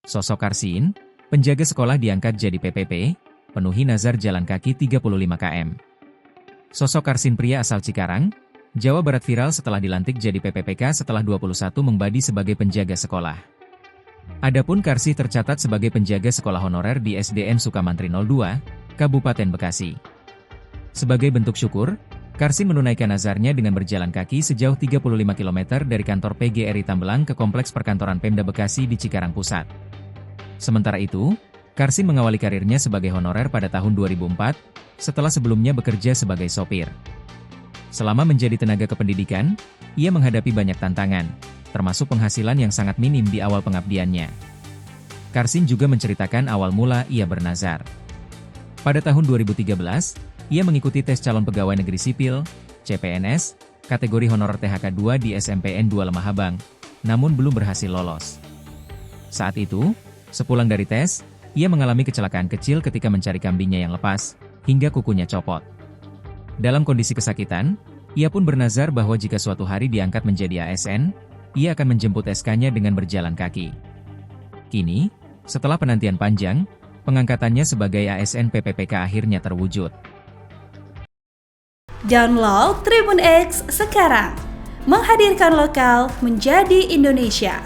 Sosok Karsin, penjaga sekolah diangkat jadi PPP, penuhi nazar jalan kaki 35 km. Sosok Karsin pria asal Cikarang, Jawa Barat viral setelah dilantik jadi PPPK setelah 21 membadi sebagai penjaga sekolah. Adapun Karsi tercatat sebagai penjaga sekolah honorer di SDN Sukamantri 02, Kabupaten Bekasi. Sebagai bentuk syukur, Karsin menunaikan nazarnya dengan berjalan kaki sejauh 35 km dari kantor PGRI Tambelang ke Kompleks Perkantoran Pemda Bekasi di Cikarang Pusat. Sementara itu, Karsin mengawali karirnya sebagai honorer pada tahun 2004, setelah sebelumnya bekerja sebagai sopir. Selama menjadi tenaga kependidikan, ia menghadapi banyak tantangan, termasuk penghasilan yang sangat minim di awal pengabdiannya. Karsin juga menceritakan awal mula ia bernazar. Pada tahun 2013, ia mengikuti tes calon pegawai negeri sipil, CPNS, kategori honorer THK 2 di SMPN 2 Lemahabang, namun belum berhasil lolos. Saat itu, sepulang dari tes, ia mengalami kecelakaan kecil ketika mencari kambingnya yang lepas, hingga kukunya copot. Dalam kondisi kesakitan, ia pun bernazar bahwa jika suatu hari diangkat menjadi ASN, ia akan menjemput SK-nya dengan berjalan kaki. Kini, setelah penantian panjang, pengangkatannya sebagai ASN PPPK akhirnya terwujud. Download Tribun X sekarang, menghadirkan lokal menjadi Indonesia.